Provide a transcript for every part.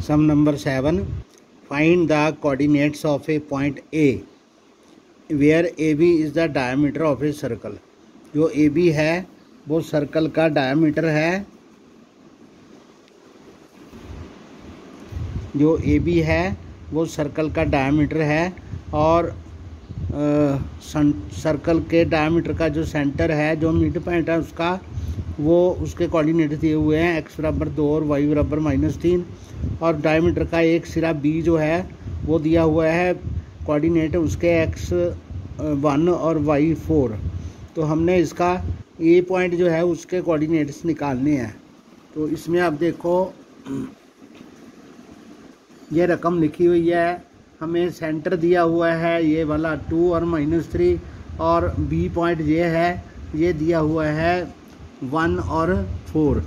Some number 7, find the coordinates of a point A where A B is the diameter of a circle. जो A B है वो circle का diameter है, जो A B है वो सर्कल का डायमीटर है, और सर्कल के डायमीटर का जो सेंटर है, जो मिड पॉइंट है उसका, वो उसके कोऑर्डिनेट दिए हुए हैं x बराबर 2 और y बराबर -3, और डायमीटर का एक सिरा b जो है वो दिया हुआ है कोऑर्डिनेट उसके x1 और y4। तो हमने इसका ए पॉइंट जो है उसके कोऑर्डिनेट्स निकालने हैं। तो इसमें आप देखो ये रकम लिखी हुई है, हमें सेंटर दिया हुआ है ये वाला 2 और -3, और बी पॉइंट ये है, ये दिया हुआ है 1 और 4।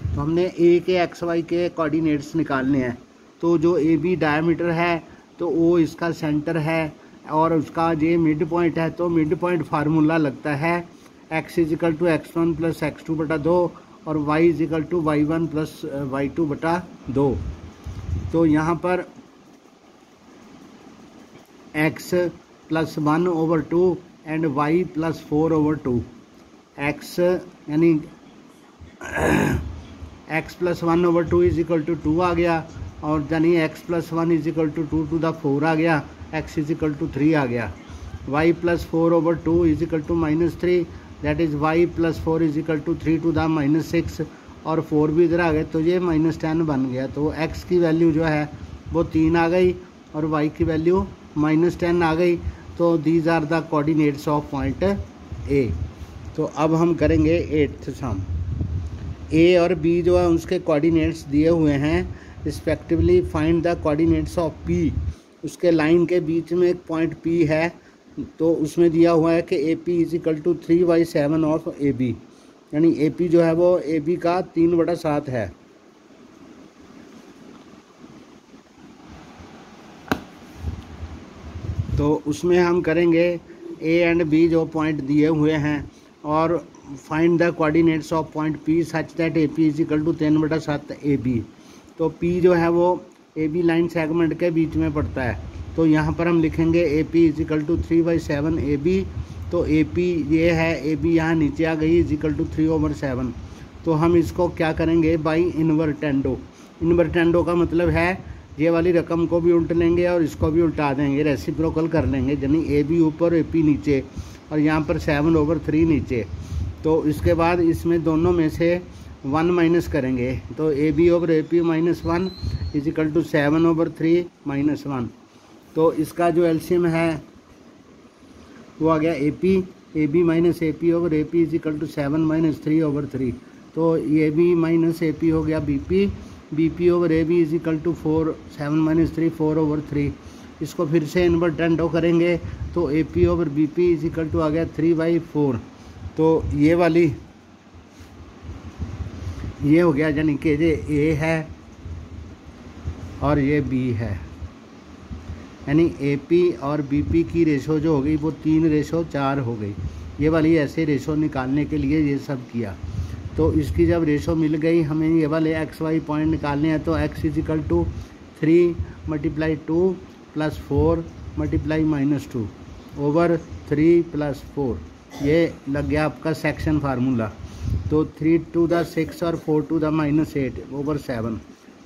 तो हमने ए के एक्स वाई के कोऑर्डिनेट्स निकालने हैं। तो जो ए बी डायमीटर है तो वो इसका सेंटर है, और उसका ये मिड पॉइंट है। तो मिड पॉइंट फार्मूला लगता है x = x1 + x2/2 और y = y1 + y2/2। तो यहाँ पर x + 1/2 एंड y + 4/2। x यानी x + 1/2 = 2 आ गया, और यानी x + 1 = 2 to the 4 आ गया, x = 3 आ गया। y + 4/2 = -3, that is y + 4 = 3 to the -6, और 4 भी इधर आ गए तो ये -10 बन गया। तो x की वैल्यू जो है वो 3 आ गई और y की वैल्यू -10 आ गई। तो these are the coordinates of point A. तो अब हम करेंगे 8th सम। ए और बी जो है उसके कोऑर्डिनेट्स दिए हुए हैं, respectively find the coordinates of P. उसके लाइन के बीच में एक पॉइंट पी है, तो उसमें दिया हुआ है कि A P = 3/7 of A B, यानी ए पी जो है वो ए बी का 3/7 है। तो उसमें हम करेंगे ए एंड बी जो पॉइंट दिए हुए हैं, और find the coordinates of point P such that A P = 10/7 A B. तो पी जो है वो ए बी लाइन सेगमेंट के बीच में पड़ता है। तो यहाँ पर हम लिखेंगे ए पी = 3/7 ए बी। तो ए पी ये है, ए बी यहाँ नीचे आ गई, = 3/7। तो हम इसको क्या करेंगे, बाई इन्वर्टेंडो। इन्वर्टेंडो का मतलब है ये वाली रकम को भी उल्ट लेंगे और इसको भी उल्टा देंगे, रेसिप्रोकल कर लेंगे, यानी ए बी ऊपर ए पी नीचे, और यहाँ पर 7/3 नीचे। तो इसके बाद इसमें दोनों में से 1 माइनस करेंगे। तो A B over A P -1 = 7/3 -1। तो इसका जो एलसीएम है वो आ गया A B minus A P over A P = 7 - 3/3। तो A B minus A P हो गया B P over A B = 4, 7 - 3 4/3। इसको फिर से इन्वर्टेंडो करेंगे तो A P over B P = आ गया 3/4। तो ये वाली ये हो गया, यानी कि ये ए है और ये बी है, यानी ए पी और बी पी की रेशो जो हो गई वो 3:4 हो गई। ये वाली ऐसे रेशो निकालने के लिए ये सब किया। तो इसकी जब रेशो मिल गई, हमें ये वाले एक्स वाई पॉइंट निकालने हैं। तो x = 3 × 2 + 4 × -2 ओवर 3 + 4। ये लग गया आपका सेक्शन फार्मूला। तो 3 to the 6 और 4 to the -8 over 7,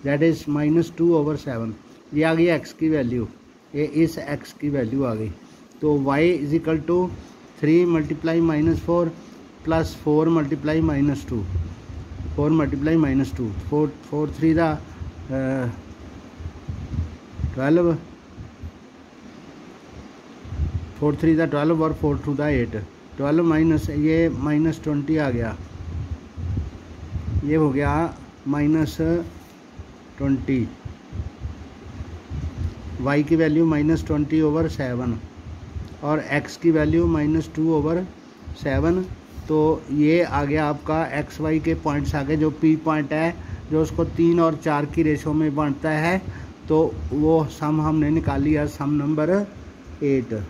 that is -2/7। ये आ गई x की वैल्यू, ये इस x की वैल्यू आ गई। तो y = 3 × -4 + 4 × -2, 4 × -2, 4 3 12, 4 3 12 और 4 2 8, 12 माइनस ये -20 आ गया, ये हो गया -20। y की वैल्यू -20/7 और x की वैल्यू -2/7। तो ये आ गया आपका एक्स वाई के पॉइंट्स आ गए। जो पी पॉइंट है जो उसको 3 और 4 की रेशो में बांटता है, तो वो सम हमने निकाल लिया, सम नंबर 8।